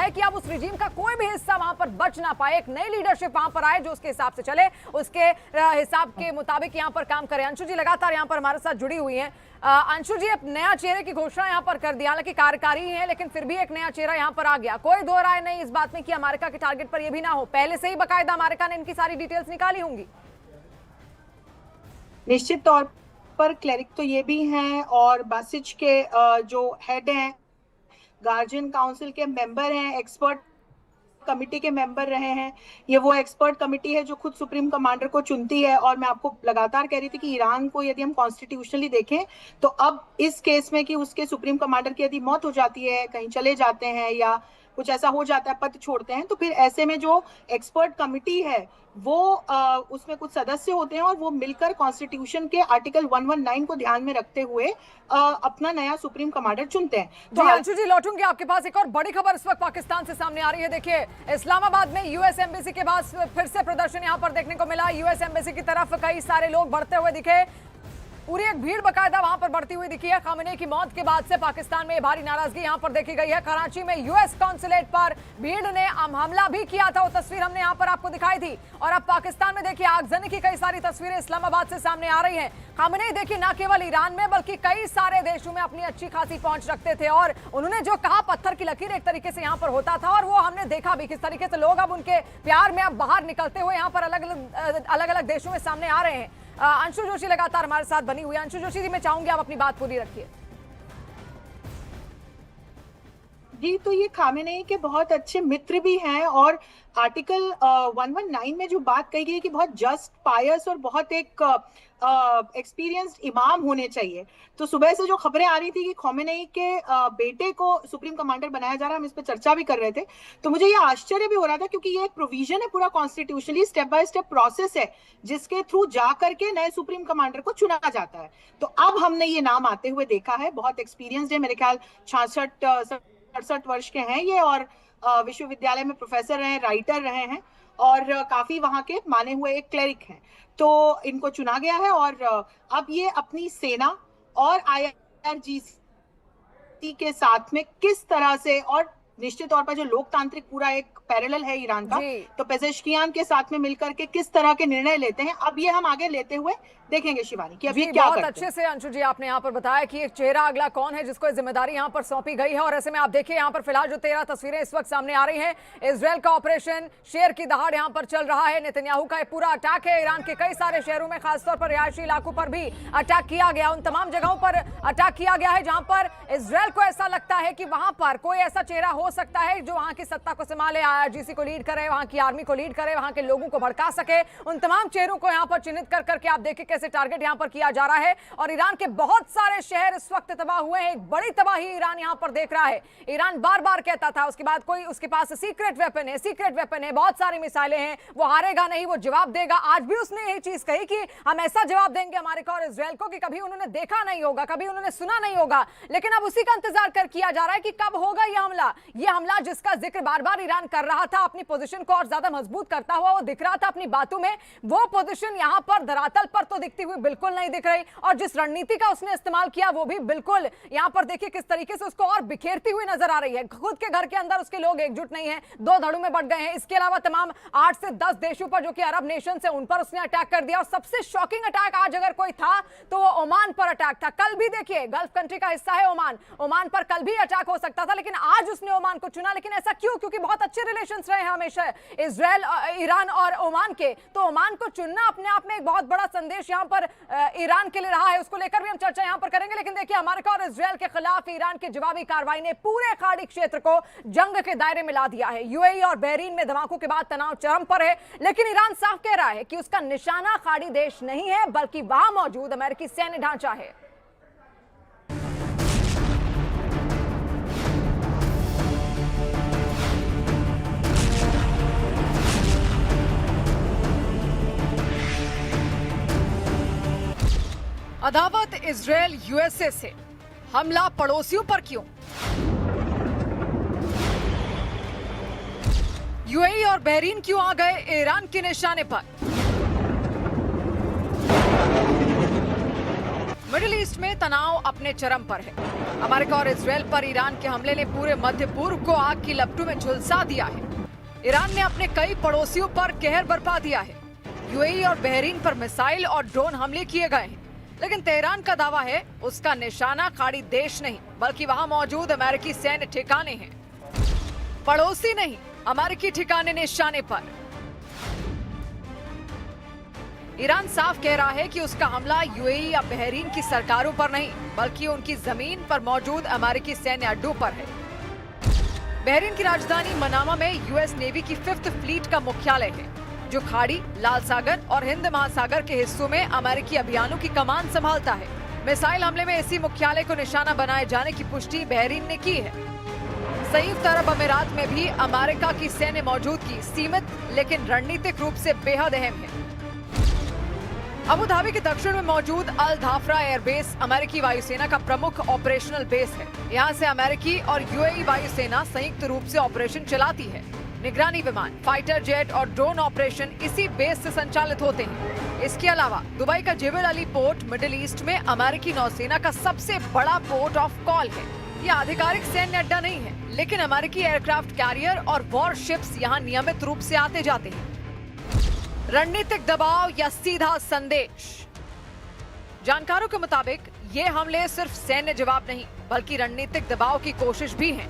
है कि अब उस रिजीम का कोई भी हिस्सा वहां पर बच ना पाए, एक नई लीडरशिप वहां पर आए जो उसके हिसाब से चले, उसके हिसाब के मुताबिक यहां पर काम करे। अंशु जी लगातार यहां पर हमारे साथ जुड़ी हुई हैं। अंशु जी, अब नया चेहरे की घोषणा यहां पर कर दिया, हालांकि कार्यकारी ही है लेकिन फिर भी एक नया चेहरा यहां पर आ गया। कोई दो राय नहीं इस बात में कि अमेरिका के टारगेट पर यह भी ना हो, पहले से ही बाकायदा अमेरिका ने इनकी सारी डिटेल्स निकाली होंगी। निश्चित तौर पर क्लेरिक तो ये भी हैं और बासिज के जो हेड हैं, गार्जियन काउंसिल के मेंबर हैं, एक्सपर्ट कमिटी के मेंबर रहे हैं। ये वो एक्सपर्ट कमिटी है जो खुद सुप्रीम कमांडर को चुनती है। और मैं आपको लगातार कह रही थी कि ईरान को यदि हम कॉन्स्टिट्यूशनली देखें तो अब इस केस में कि उसके सुप्रीम कमांडर की यदि मौत हो जाती है, कहीं चले जाते हैं या कुछ ऐसा हो जाता है, पद छोड़ते हैं, तो फिर ऐसे में जो एक्सपर्ट कमिटी है वो उसमें कुछ सदस्य होते हैं और वो मिलकर कॉन्स्टिट्यूशन के आर्टिकल 119 को ध्यान में रखते हुए अपना नया सुप्रीम कमांडर चुनते हैं। तो अंशु जी लौटूंगी आपके पास। एक और बड़ी खबर इस वक्त पाकिस्तान से सामने आ रही है। देखिए, इस्लामाबाद में यूएस एम्बेसी के पास फिर से प्रदर्शन यहां पर देखने को मिला। यूएस एम्बेसी की तरफ कई सारे लोग बढ़ते हुए दिखे, पूरी एक भीड़ बकायदा वहां पर बढ़ती हुई दिखी है। खामेनी की मौत के बाद से पाकिस्तान में भारी नाराजगी यहां पर देखी गई है। कराची में यूएस कॉन्सुलेट पर भीड़ ने हमला भी किया था, वो तस्वीर हमने यहां पर आपको दिखाई थी। और अब पाकिस्तान में देखिए आगजनी की कई सारी तस्वीरें इस्लामाबाद से सामने आ रही हैं। खामेनी देखिए ना केवल ईरान में बल्कि कई सारे देशों में अपनी अच्छी खासी पहुंच रखते थे और उन्होंने जो कहा पत्थर की लकीर एक तरीके से यहां पर होता था और वो हमने देखा भी किस तरीके से लोग अब उनके प्यार में अब बाहर निकलते हुए यहां पर अलग अलग देशों में सामने आ रहे हैं। अंशु जोशी लगातार हमारे साथ बनी हुई है। अंशु जोशी जी, मैं चाहूंगी आप अपनी बात पूरी रखिए। जी, तो ये खामेनेई के बहुत अच्छे मित्र भी हैं और आर्टिकल 119 में जो बात कही गई कि बहुत जस्ट, पायस और बहुत एक एक्सपीरियंस्ड इमाम होने चाहिए, तो सुबह से जो खबरें आ रही थी कि खामेनेई के बेटे को सुप्रीम कमांडर बनाया जा रहा है, हम इस पर चर्चा भी कर रहे थे, तो मुझे ये आश्चर्य भी हो रहा था क्योंकि ये एक प्रोविजन है पूरा constitutionally, step by step process है जिसके थ्रू जा करके नए सुप्रीम कमांडर को चुना जाता है। तो अब हमने ये नाम आते हुए देखा है, बहुत एक्सपीरियंस्ड है, मेरे ख्याल 66-68 वर्ष के हैं ये और विश्वविद्यालय में प्रोफेसर रहे, राइटर रहे हैं और काफी वहां के माने हुए एक क्लेरिक हैं। तो इनको चुना गया है और अब ये अपनी सेना और IRGC के साथ में किस तरह से, और निश्चित तौर पर जो लोकतांत्रिक पूरा एक पैरेलल है ईरान का, तो पेजेश्कियान के साथ में मिलकर के किस तरह के निर्णय लेते हैं, अब ये हम आगे लेते हुए देखेंगे शिवानी कि अभी क्या बहुत अच्छे से अंशु जी आपने यहाँ पर बताया कि एक चेहरा अगला कौन है जिसको जिम्मेदारी यहाँ पर सौंपी गई है। और ऐसे में आप देखिए यहाँ पर फिलहाल जो 13 तस्वीरें इस वक्त सामने आ रही हैं, इजरायल का ऑपरेशन शेर की दहाड़ यहाँ पर चल रहा है। नेतन्याहू का पूरा अटैक है, ईरान के कई सारे शहरों में खासतौर पर रिहायशी इलाकों पर भी अटैक किया गया, उन तमाम जगहों पर अटैक किया गया है जहां पर इजरायल को ऐसा लगता है कि वहां पर कोई ऐसा चेहरा हो सकता है जो वहां की सत्ता को संभाले, IRGC को लीड करे, वहां की आर्मी को लीड करे, वहां के लोगों को भड़का सके। उन तमाम चेहरों को यहाँ पर चिन्हित कर करके आप देखिए कैसे टारगेट यहाँ पर किया जा रहा है। और ईरान के बहुत सारे शहर इस वक्त तबाह हुए हैं, एक बड़ी तबाही ईरान यहाँ पर देख रहा है। ईरान बार बार कहता था उसके बाद कोई उसके पास सीक्रेट वेपन है, बहुत सारी मिसाइलें हैं, वो हारेगा नहीं, वो जवाब देगा। आज भी उसने यही चीज कही कि हम ऐसा जवाब देंगे अमेरिका और इजरायल को कि कभी उन्होंने देखा नहीं होगा, कभी उन्होंने सुना नहीं होगा। लेकिन अब उसी का इंतजार कर किया जा रहा है कि कब होगा ये हमला जिसका जिक्र बार बार ईरान कर रहा था, अपनी पोजीशन को और ज्यादा मजबूत करता हुआ वो दिख रहा था अपनी बातों में। वो पोजीशन यहां पर धरातल पर तो दिखती हुई बिल्कुल नहीं दिख रही और जिस रणनीति का उसने इस्तेमाल किया वो भी बिल्कुल यहां पर देखिए किस तरीके से उसको और बिखेरती हुई नजर आ रही है। खुद के घर के अंदर उसके लोग एकजुट नहीं है, दो धड़ों में बढ़ गए हैं। इसके अलावा तमाम 8 से 10 देशों पर जो कि अरब नेशन है उन पर उसने अटैक कर दिया। और सबसे शॉकिंग अटैक आज अगर कोई था तो वो ओमान पर अटैक था। कल भी देखिए गल्फ कंट्री का हिस्सा है ओमान पर कल भी अटैक हो सकता था, लेकिन आज उसने ओमान को चुना। लेकिन ऐसा क्यों? क्योंकि बहुत अच्छे रिलेशंस रहे हैं हमेशा इजराइल, ईरान और ओमान के, तो ओमान को चुनना अपने आप में एक बहुत बड़ा संदेश यहां पर ईरान के लिए रहा है। उसको लेकर भी हम चर्चा यहां पर करेंगे। लेकिन देखिए अमेरिका और इजराइल के खिलाफ ईरान की जवाबी कार्रवाई ने पूरे खाड़ी क्षेत्र को जंग के दायरे में ला दिया है। यूएई और बहरीन में धमाकों के बाद तनाव चरम पर है, लेकिन ईरान साफ कह रहा है कि उसका निशाना खाड़ी देश नहीं है बल्कि वहां मौजूद अमेरिकी सैन्य ढांचा है। अदावत इजराइल यूएसए से, हमला पड़ोसियों पर क्यों? यूएई और बहरीन क्यों आ गए ईरान के निशाने पर? मिडिल ईस्ट में तनाव अपने चरम पर है। अमेरिका और इजरायल पर ईरान के हमले ने पूरे मध्य पूर्व को आग की लपटों में झुलसा दिया है। ईरान ने अपने कई पड़ोसियों पर कहर बरपा दिया है। यूएई और बहरीन पर मिसाइल और ड्रोन हमले किए गए हैं, लेकिन तेहरान का दावा है उसका निशाना खाड़ी देश नहीं बल्कि वहां मौजूद अमेरिकी सैन्य ठिकाने हैं। पड़ोसी नहीं, अमेरिकी ठिकाने निशाने पर। ईरान साफ कह रहा है कि उसका हमला यूएई या बहरीन की सरकारों पर नहीं बल्कि उनकी जमीन पर मौजूद अमेरिकी सैन्य अड्डों पर है। बहरीन की राजधानी मनामा में यूएस नेवी की 5th फ्लीट का मुख्यालय है, जो खाड़ी, लाल सागर और हिंद महासागर के हिस्सों में अमेरिकी अभियानों की कमान संभालता है। मिसाइल हमले में इसी मुख्यालय को निशाना बनाए जाने की पुष्टि बहरीन ने की है। संयुक्त अरब अमीरात में भी अमेरिका की सैन्य मौजूदगी सीमित लेकिन रणनीतिक रूप से बेहद अहम है। अबू धाबी के दक्षिण में मौजूद अल धाफरा एयरबेस अमेरिकी वायुसेना का प्रमुख ऑपरेशनल बेस है। यहाँ से अमेरिकी और यूएई वायुसेना संयुक्त रूप से ऑपरेशन चलाती है। निगरानी विमान, फाइटर जेट और ड्रोन ऑपरेशन इसी बेस से संचालित होते हैं। इसके अलावा दुबई का जेबल अली पोर्ट मिडिल ईस्ट में अमेरिकी नौसेना का सबसे बड़ा पोर्ट ऑफ कॉल है। यह आधिकारिक सैन्य अड्डा नहीं है, लेकिन अमेरिकी एयरक्राफ्ट कैरियर और वॉर शिप्स यहाँ नियमित रूप से आते जाते हैं। रणनीतिक दबाव या सीधा संदेश। जानकारों के मुताबिक ये हमले सिर्फ सैन्य जवाब नहीं बल्कि रणनीतिक दबाव की कोशिश भी है।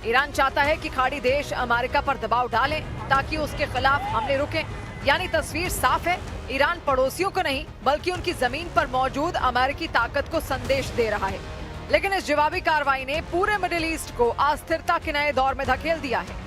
ईरान चाहता है कि खाड़ी देश अमेरिका पर दबाव डालें ताकि उसके खिलाफ हमले रुकें। यानी तस्वीर साफ है, ईरान पड़ोसियों को नहीं बल्कि उनकी जमीन पर मौजूद अमेरिकी ताकत को संदेश दे रहा है। लेकिन इस जवाबी कार्रवाई ने पूरे मिडिल ईस्ट को अस्थिरता के नए दौर में धकेल दिया है।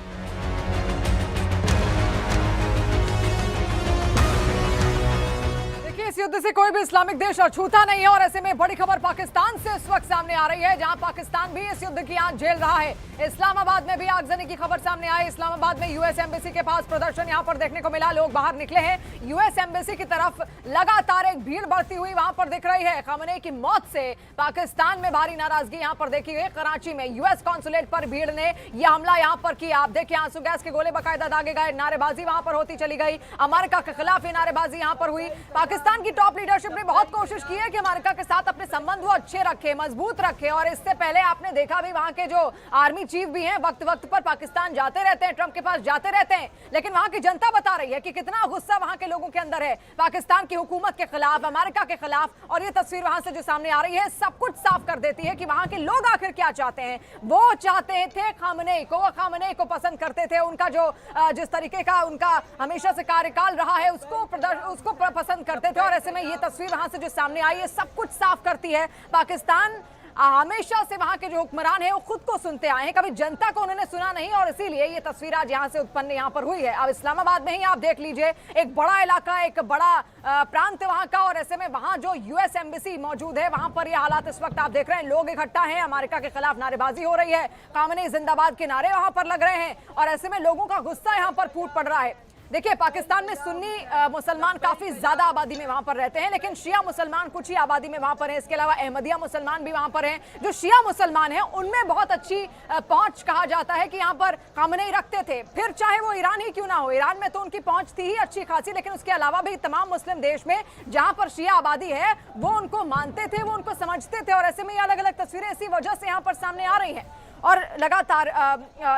इस युद्ध से कोई भी इस्लामिक देश अछूता नहीं है और ऐसे में बड़ी खबर पाकिस्तान से इस वक्त सामने आ रही है, जहां पाकिस्तान भी इस युद्ध की आग झेल रहा है। इस्लामाबाद में भी आगजनी की खबर सामने आई। इस्लामाबाद में यूएस एम्बेसी के पास प्रदर्शन यहां पर देखने को मिला। लोग बाहर निकले हैं। यूएस एम्बेसी की तरफ लगातार एक भीड़ बढ़ती हुई वहां पर दिख रही है। खामनेई की मौत से पाकिस्तान में भारी नाराजगी यहां पर देखी गई। कराची में यूएस कॉन्सुलेट पर भीड़ ने यह हमला यहां पर किया। आप देखिए, आंसू गैस के गोले बाकायदा दागे गए। नारेबाजी वहां पर होती चली गई। अमेरिका के खिलाफ ये नारेबाजी यहां पर हुई। पाकिस्तान की टॉप लीडरशिप ने बहुत कोशिश की है कि अमेरिका के साथ अपने संबंध वो अच्छे रखे, मजबूत रखे। और इससे पहले आपने देखा भी वहां के जो आर्मी चीफ भी हैं वक्त वक्त पर पाकिस्तान जाते रहते हैं, ट्रंप के पास जाते रहते हैं। लेकिन वहां की जनता बता रही है कि कितना गुस्सा वहां के लोगों के अंदर है पाकिस्तान की हुकूमत के खिलाफ, अमेरिका के खिलाफ। और ये तस्वीर वहां से जो सामने आ रही है सब कुछ साफ कर देती है कि वहां के लोग आखिर क्या चाहते हैं। वो चाहते थे खामनेई को, वो खामनेई को पसंद करते थे। उनका जो जिस तरीके का उनका हमेशा से कार्यकाल रहा है उसको पसंद करते थे। और ऐसे में ये तस्वीर वहां से जो सामने आई है सब कुछ साफ करती है। पाकिस्तान हमेशा से वहां के जो हुक्मरान है वो खुद को सुनते आए हैं, कभी जनता को उन्होंने सुना नहीं। और इसीलिए ये तस्वीर आज यहां से उत्पन्न यहां पर हुई है। अब इस्लामाबाद में ही आप देख लीजिए, एक बड़ा इलाका, एक बड़ा प्रांत वहां का। और ऐसे में वहां जो यूएस एम्बेसी मौजूद है वहां पर ये हालात इस वक्त आप देख रहे हैं। लोग इकट्ठा हैं, अमेरिका के खिलाफ नारेबाजी हो रही है, खामनेई जिंदाबाद के नारे वहां पर लग रहे हैं। और ऐसे में लोगों का गुस्सा यहां पर फूट पड़ रहा है। देखिए, पाकिस्तान में सुन्नी मुसलमान काफी ज्यादा आबादी में वहां पर रहते हैं, लेकिन शिया मुसलमान कुछ ही आबादी में वहां पर हैं। इसके अलावा अहमदिया मुसलमान भी वहां पर हैं। जो शिया मुसलमान हैं उनमें बहुत अच्छी पहुंच कहा जाता है कि यहां पर खामनेई रखते थे। फिर चाहे वो ईरान ही क्यों ना हो, ईरान में तो उनकी पहुंच थी ही अच्छी खासी, लेकिन उसके अलावा भी तमाम मुस्लिम देश में जहां पर शिया आबादी है वो उनको मानते थे, वो उनको समझते थे। और ऐसे में ये अलग अलग तस्वीरें इसी वजह से यहाँ पर सामने आ रही हैं। और लगातार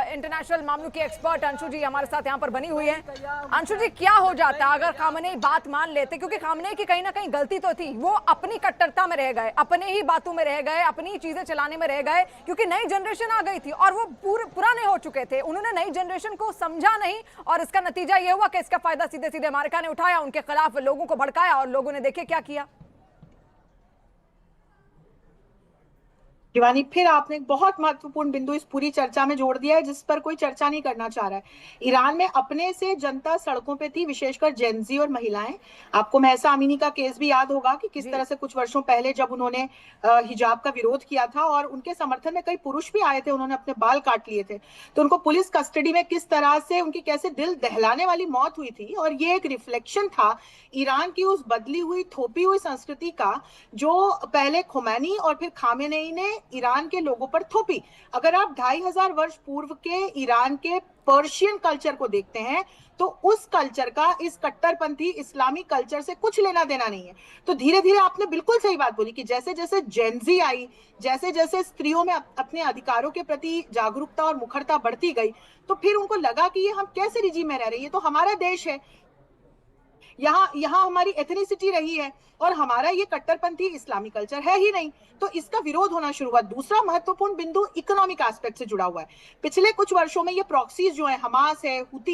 इंटरनेशनल मामलों की एक्सपर्ट अंशु जी हमारे साथ यहाँ पर बनी हुई है। अंशु जी, क्या हो जाता अगर खामनेई बात मान लेते? क्योंकि खामनेई की कहीं ना कहीं गलती तो थी, वो अपनी कट्टरता में रह गए, अपने ही बातों में रह गए, अपनी चीजें चलाने में रह गए, क्योंकि नई जनरेशन आ गई थी और वो पुराने हो चुके थे। उन्होंने नई जनरेशन को समझा नहीं और इसका नतीजा ये हुआ कि इसका फायदा सीधे सीधे अमेरिका ने उठाया, उनके खिलाफ लोगों को भड़काया और लोगों ने देखे क्या किया। शिवानी, फिर आपने एक बहुत महत्वपूर्ण बिंदु इस पूरी चर्चा में जोड़ दिया है जिस पर कोई चर्चा नहीं करना चाह रहा है। ईरान में अपने से जनता सड़कों पे थी, विशेषकर जेनजी और महिलाएं। आपको महसा अमीनी का केस भी याद होगा कि किस तरह से कुछ वर्षों पहले जब उन्होंने हिजाब का विरोध किया था और उनके समर्थन में कई पुरुष भी आए थे, उन्होंने अपने बाल काट लिए थे, तो उनको पुलिस कस्टडी में किस तरह से उनकी कैसे दिल दहलाने वाली मौत हुई थी। और ये एक रिफ्लेक्शन था ईरान की उस बदली हुई, थोपी हुई संस्कृति का, जो पहले खुमैनी और फिर खामेनेई ने ईरान के लोगों पर थोपी। अगर आप 2500 वर्ष पूर्व के ईरान के पर्शियन कल्चर को देखते हैं तो उस कल्चर का इस कट्टरपंथी इस्लामी कल्चर से कुछ लेना देना नहीं है। तो धीरे धीरे आपने बिल्कुल सही बात बोली कि जैसे जैसे जेनजी आई, जैसे जैसे स्त्रियों में अपने अधिकारों के प्रति जागरूकता और मुखरता बढ़ती गई, तो फिर उनको लगा कि ये हम कैसे रिजीम में रह रहे हैं, ये तो हमारा देश है, यहाँ हमारी एथनिसिटी रही है और हमारा ये कट्टरपंथी इस्लामी कल्चर है ही नहीं, तो इसका विरोध होना शुरू हुआ। दूसरा महत्वपूर्ण बिंदु इकोनॉमिक एस्पेक्ट से जुड़ा हुआ है। पिछले कुछ वर्षों में ये प्रॉक्सीज जो है, हमास है, हुती